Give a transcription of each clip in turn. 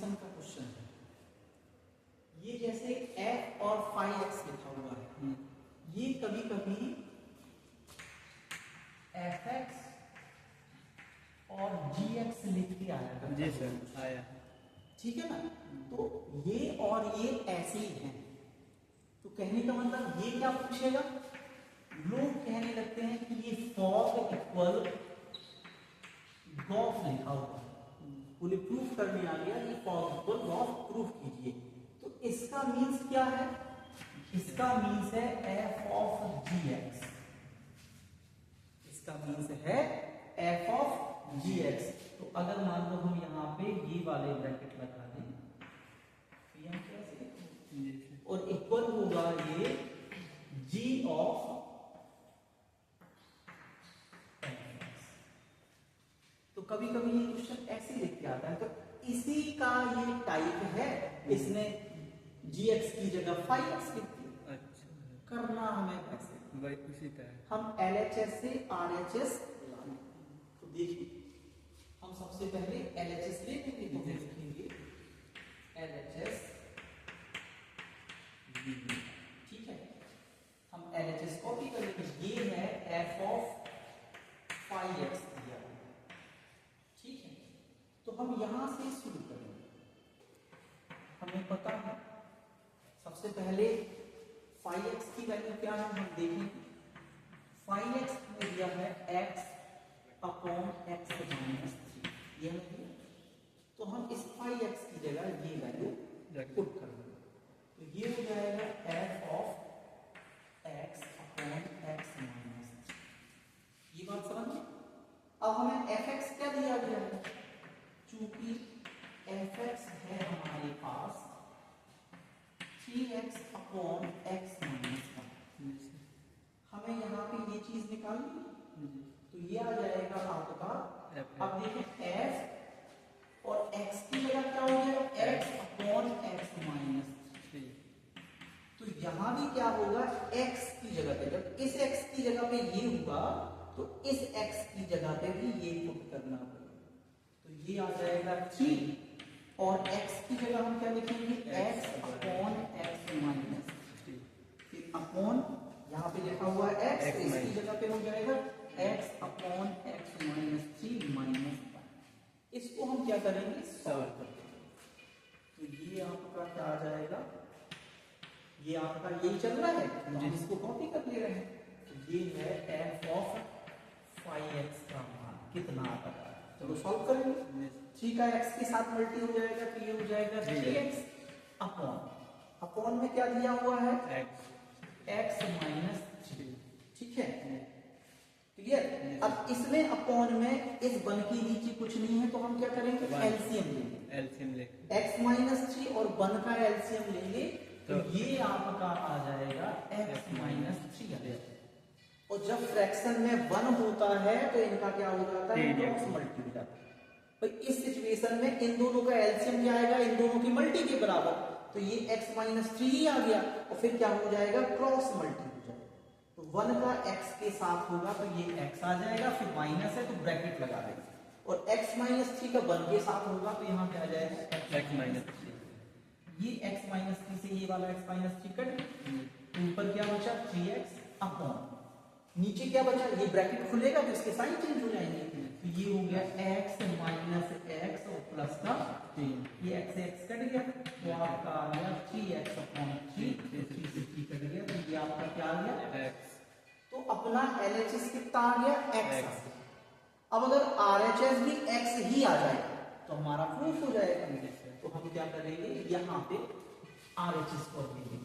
Approximation का question है। ये जैसे f और phi x लिखा हुआ है, ये कभी कभी fx और gx लिख के आया करता है। जी सर आया। ठीक है ना, तो ये और ये ऐसे ही हैं। तो कहने का मतलब ये क्या पूछेगा, लोग कहने लगते हैं कि ये फॉग इक्वल गॉफ लिखा हुआ है, उन्हें प्रूफ करने आ गया ये फॉग इक्वल गॉफ, प्रूफ कीजिए। तो इसका मीन्स क्या है, इसका मीन्स है f ऑफ gx, इसका मीन्स है f ऑफ gx। तो अगर मान लो हम यहाँ पे ये वाले ब्रैकेट लगा दें तो यहाँ कैसे, और इक्वल होगा ये g ऑफ fx। तो कभी कभी ये क्वेश्चन ऐसे लिख के आता है, तो इसी का ये टाइप है, इसने gx की जगह phi x लिख दी। अच्छा, करना हमें कैसे, वही उसी तरह हम LHS से RHS लाएं। तो देखिए हम सबसे पहले LHS लेंगे, तो लिखेंगे LHS, ठीक है, हम LHS कॉपी करेंगे। ये है f ऑफ phi x दिया, ठीक है। तो हम यहां से शुरू करेंगे, हमें पता है सबसे पहले phi x की वैल्यू क्या है, हम देखेंगे। phi x में दिया है x अपॉन x माइनस 3, ये नहीं, तो हम इस phi x की जगह ये वैल्यू पुट कर देंगे। तो ये हो जाएगा f of x upon x minus 3, ये बात समझ में। अब हमें fx क्या दिया गया है, चूंकि fx है हमारे पास 3x अपॉन x माइनस 1, हमें यहाँ पे ये चीज निकालनी, तो ये आ जाएगा आपका, अब देखिए f और x की जगह क्या हो गया, x अपॉन x माइनस 3। तो यहाँ भी क्या होगा, x की जगह पे, जब इस x की जगह पे ये हुआ तो इस x की जगह पे भी ये पुट करना पड़ेगा। तो ये आ जाएगा 3 और x की जगह हम क्या लिखेंगे, x अपॉन x माइनस 3, फिर अपॉन यहाँ पे लिखा हुआ है x, तो इसकी जगह पे हो जाएगा x upon x minus 3 minus 1। इसको हम क्या करेंगे, सॉल्व कर देंगे। तो ये आपका क्या आ जाएगा, ये आपका यही चल रहा है, तो हम इसको कॉपी कर ले रहे हैं। तो ये है f ऑफ phi x का मान कितना आता है, चलो सॉल्व करेंगे। 3 का x के साथ मल्टी हो जाएगा, तो ये हो जाएगा 3x अपॉन में क्या दिया हुआ है, x माइनस 3, ठीक है, क्लियर। अब इसमें अपॉन में इस वन की नीचे कुछ नहीं है, तो हम क्या करेंगे, एलसीएम लेंगे, x माइनस 3 और वन का एलसीएम लेंगे, तो ये आपका आ जाएगा x माइनस 3 आ जाएगा। और जब फ्रैक्शन में 1 होता है तो इनका क्या हो जाता है, क्रॉस मल्टी हो जाता है। तो इस सिचुएशन में इन दोनों का एलसीएम क्या आएगा, इन दोनों की मल्टी के बराबर, तो ये x माइनस 3 ही आ गया, और फिर क्या हो जाएगा, क्रॉस मल्टी हो जाएगा। तो 1 का x के साथ होगा तो ये x आ जाएगा, फिर माइनस है तो ब्रैकेट लगा देंगे, और x माइनस 3 का 1 के साथ होगा तो यहाँ क्या आ जाएगा, x माइनस 3। ये x माइनस 3 से ये वाला x माइनस 3 कट, तो ऊपर क्या बचा, 3x अपॉन, नीचे क्या बचा, ये ब्रैकेट खुलेगा तो इसके साइन चेंज हो जाएंगे, तो ये हो गया x माइनस x और प्लस का 3, ये x से x कट गया, तो आपका आ गया 3x अपॉन 3, 3 से 3 कट गया, तो ये आपका क्या आ गया, x। तो अपना LHS कितना आ गया, x। अब अगर RHS भी x ही आ जाए तो हमारा प्रूफ हो जाएगा। तो हम क्या करेंगे, यहाँ पे RHS को देंगे,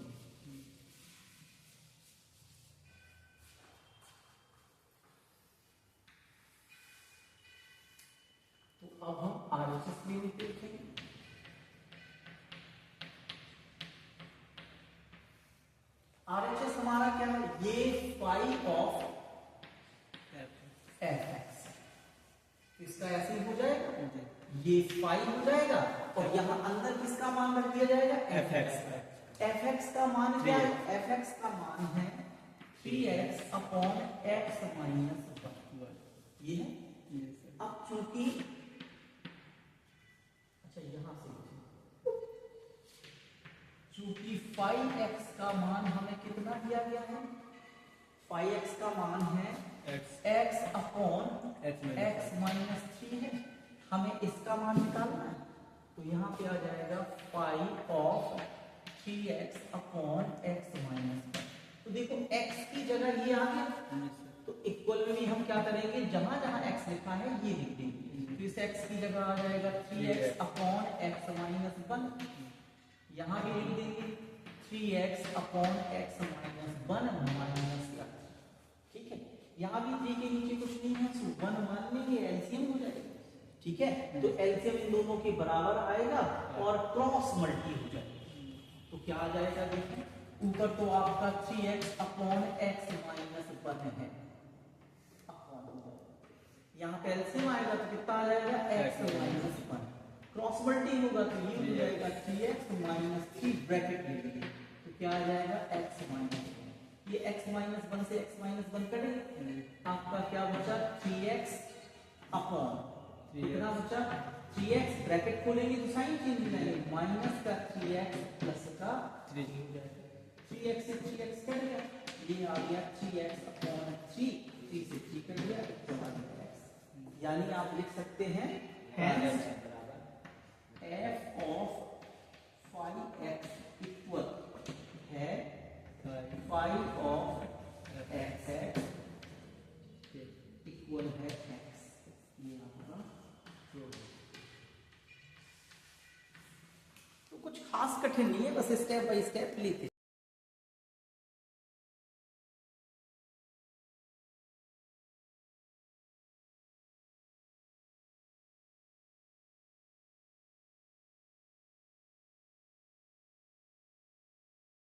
तो अब हम RHS में देखेंगे। RHS हमारा क्या है, ये phi ऑफ fx, इसका ऐसे ही हो जाएगा, ये phi हो जाएगा, और यहाँ अंदर किसका मान रख दिया जाएगा, fx का मान क्या है, fx का मान है 3x अपॉन x माइनस 1, ये है। अब चूंकि, अच्छा यहाँ से चूंकि फाइव एक्स का मान हमें कितना दिया गया है, फाइव एक्स का मान है x अपॉन x माइनस 3 है, हमें इसका मान निकालना है। तो यहाँ पे आ जाएगा five of 3x upon x minus 1। तो देखो x की जगह ये आ गया, तो इक्वल में भी हम क्या करेंगे, जहां जहां x लिखा है ये लिख देंगे। तो इस x की जगह आ जाएगा 3x अपॉन x माइनस 1, यहाँ भी लिख देंगे 3x upon x minus 1 minus 1। ठीक है, यहाँ भी 3 के नीचे कुछ नहीं है, सो 1 मान लेंगे, एलसीएम हो जाएगा। ठीक है, तो एलसीएम इन दोनों के बराबर आएगा और क्रॉस मल्टी हो जाएगा। तो क्या आ जाएगा, देखिए ऊपर तो आपका 3x अपॉन x माइनस 1 है, यहाँ पे एलसीएम आएगा तो कितना आ जाएगा, x माइनस 1, क्रॉस मल्टी होगा तो ये हो जाएगा 3x माइनस 3 ब्रैकेट ले लेंगे, तो क्या आ जाएगा x माइनस 1। ये x माइनस 1 से x माइनस 1 कटेगा, आपका क्या बचा 3x अपॉन कितना बचा 3x, ब्रैकेट खोलेंगे तो साइन चेंज हो जाएगा, माइनस का 3x प्लस का 3 हो जाएगा, 3x से 3x कट गया, ये आ गया 3x अपॉन 3, 3 से 3 कट गया, x, यानी आप लिख सकते हैं hence f of 5x equal है 5 ऑफ x इक्वल है x। ये आपका तो कुछ खास कठिन नहीं है, बस स्टेप बाय स्टेप लेते